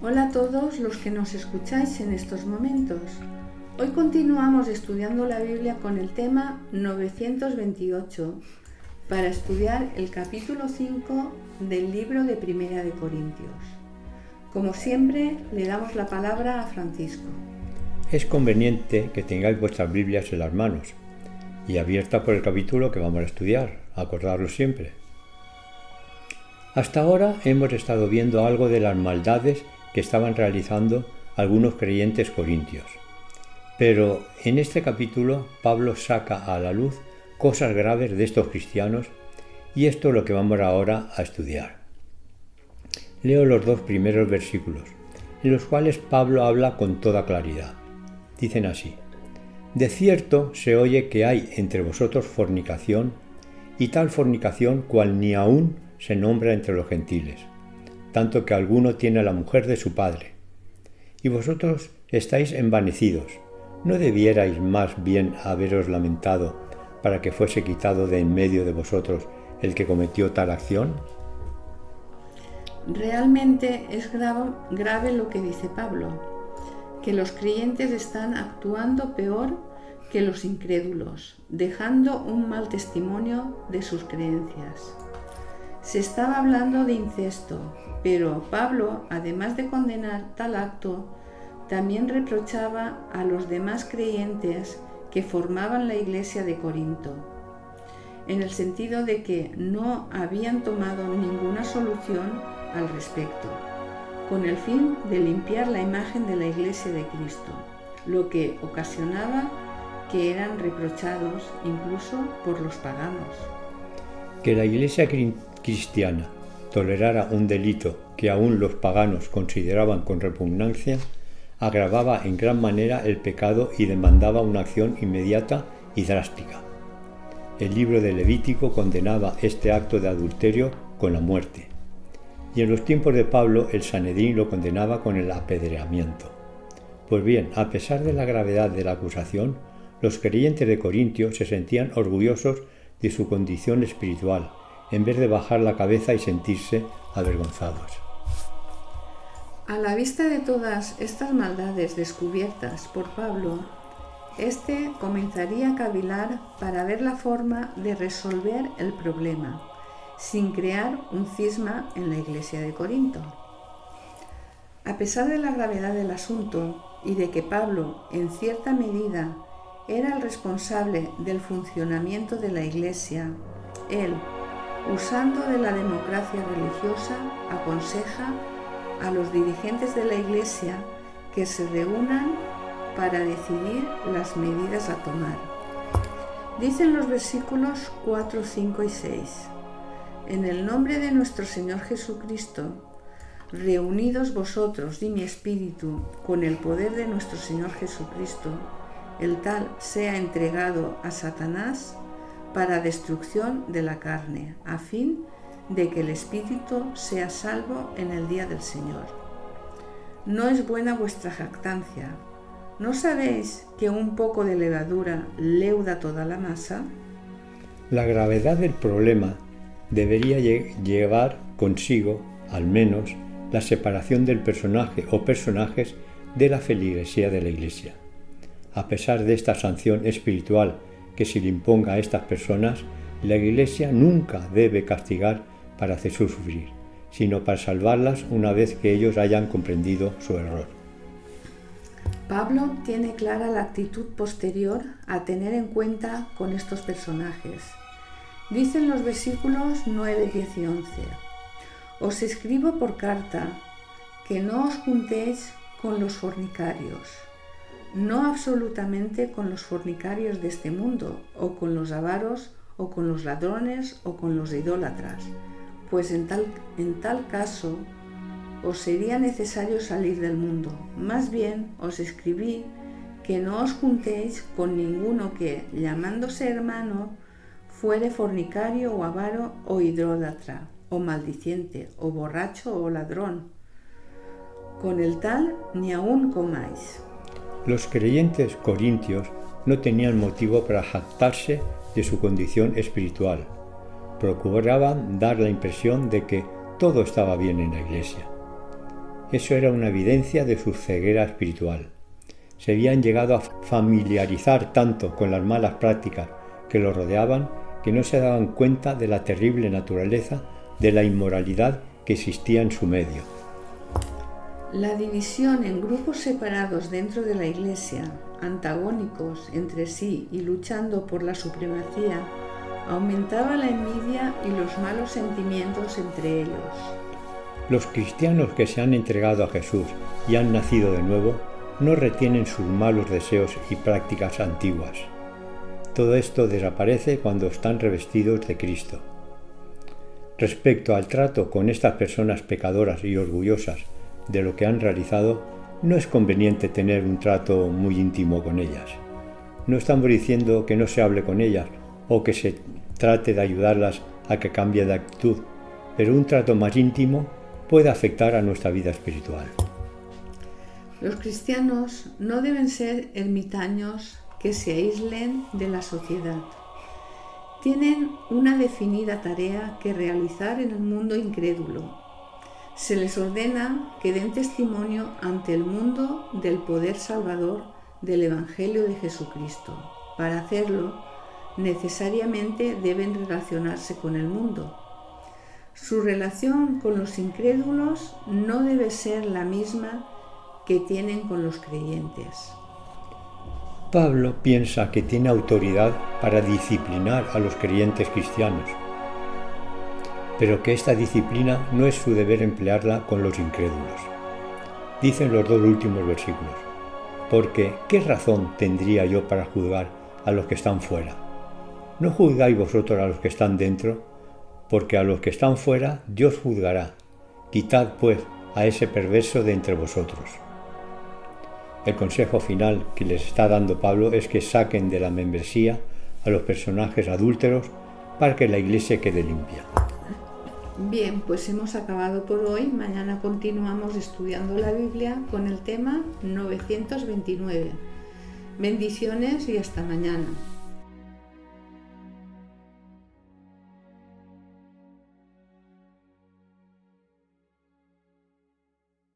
Hola a todos los que nos escucháis en estos momentos. Hoy continuamos estudiando la Biblia con el tema 928 para estudiar el capítulo 5 del libro de Primera de Corintios. Como siempre, le damos la palabra a Francisco. Es conveniente que tengáis vuestras Biblias en las manos y abierta por el capítulo que vamos a estudiar, acordarlo siempre. Hasta ahora hemos estado viendo algo de las maldades que estaban realizando algunos creyentes corintios. Pero en este capítulo Pablo saca a la luz cosas graves de estos cristianos y esto es lo que vamos ahora a estudiar. Leo los dos primeros versículos, en los cuales Pablo habla con toda claridad. Dicen así: De cierto se oye que hay entre vosotros fornicación, y tal fornicación cual ni aún se nombra entre los gentiles, tanto que alguno tiene a la mujer de su padre. Y vosotros estáis envanecidos. ¿No debierais más bien haberos lamentado para que fuese quitado de en medio de vosotros el que cometió tal acción? Realmente es grave lo que dice Pablo, que los creyentes están actuando peor que los incrédulos, dejando un mal testimonio de sus creencias. Se estaba hablando de incesto, pero Pablo, además de condenar tal acto, también reprochaba a los demás creyentes que formaban la iglesia de Corinto, en el sentido de que no habían tomado ninguna solución al respecto, con el fin de limpiar la imagen de la iglesia de Cristo, lo que ocasionaba que eran reprochados incluso por los paganos. Que la iglesia cristiana tolerara un delito que aún los paganos consideraban con repugnancia, agravaba en gran manera el pecado y demandaba una acción inmediata y drástica. El libro de Levítico condenaba este acto de adulterio con la muerte, y en los tiempos de Pablo el Sanedrín lo condenaba con el apedreamiento. Pues bien, a pesar de la gravedad de la acusación, los creyentes de Corintio se sentían orgullosos de su condición espiritual, en vez de bajar la cabeza y sentirse avergonzados. A la vista de todas estas maldades descubiertas por Pablo, éste comenzaría a cavilar para ver la forma de resolver el problema, sin crear un cisma en la iglesia de Corinto. A pesar de la gravedad del asunto y de que Pablo, en cierta medida, era el responsable del funcionamiento de la iglesia, él, usando de la democracia religiosa, aconseja a los dirigentes de la iglesia que se reúnan para decidir las medidas a tomar. Dicen los versículos 4, 5 y 6: En el nombre de nuestro Señor Jesucristo, reunidos vosotros y mi espíritu con el poder de nuestro Señor Jesucristo, el tal sea entregado a Satanás para destrucción de la carne, a fin de que el espíritu sea salvo en el día del Señor. No es buena vuestra jactancia. ¿No sabéis que un poco de levadura leuda toda la masa? La gravedad del problema debería llevar consigo, al menos, la separación del personaje o personajes de la feligresía de la Iglesia. A pesar de esta sanción espiritual que se le imponga a estas personas, la Iglesia nunca debe castigar para hacer sufrir, sino para salvarlas una vez que ellos hayan comprendido su error. Pablo tiene clara la actitud posterior a tener en cuenta con estos personajes. Dicen los versículos 9, 10 y 11: Os escribo por carta que no os juntéis con los fornicarios, no absolutamente con los fornicarios de este mundo, o con los avaros, o con los ladrones, o con los idólatras, pues en tal caso os sería necesario salir del mundo. Más bien os escribí que no os juntéis con ninguno que, llamándose hermano, fuere fornicario o avaro o idólatra, o maldiciente, o borracho o ladrón. Con el tal ni aun comáis. Los creyentes corintios no tenían motivo para jactarse de su condición espiritual. Procuraban dar la impresión de que todo estaba bien en la iglesia. Eso era una evidencia de su ceguera espiritual. Se habían llegado a familiarizar tanto con las malas prácticas que los rodeaban que no se daban cuenta de la terrible naturaleza de la inmoralidad que existía en su medio. La división en grupos separados dentro de la Iglesia, antagónicos entre sí y luchando por la supremacía, aumentaba la envidia y los malos sentimientos entre ellos. Los cristianos que se han entregado a Jesús y han nacido de nuevo no retienen sus malos deseos y prácticas antiguas. Todo esto desaparece cuando están revestidos de Cristo. Respecto al trato con estas personas pecadoras y orgullosas de lo que han realizado, no es conveniente tener un trato muy íntimo con ellas. No estamos diciendo que no se hable con ellas o que se trate de ayudarlas a que cambien de actitud, pero un trato más íntimo puede afectar a nuestra vida espiritual. Los cristianos no deben ser ermitaños que se aíslen de la sociedad. Tienen una definida tarea que realizar en el mundo incrédulo. Se les ordena que den testimonio ante el mundo del poder salvador del Evangelio de Jesucristo. Para hacerlo, necesariamente deben relacionarse con el mundo. Su relación con los incrédulos no debe ser la misma que tienen con los creyentes. Pablo piensa que tiene autoridad para disciplinar a los creyentes cristianos, pero que esta disciplina no es su deber emplearla con los incrédulos. Dicen los dos últimos versículos, porque ¿qué razón tendría yo para juzgar a los que están fuera? ¿No juzgáis vosotros a los que están dentro? Porque a los que están fuera Dios juzgará. Quitad pues a ese perverso de entre vosotros. El consejo final que les está dando Pablo es que saquen de la membresía a los personajes adúlteros para que la iglesia quede limpia. Bien, pues hemos acabado por hoy. Mañana continuamos estudiando la Biblia con el tema 929. Bendiciones y hasta mañana.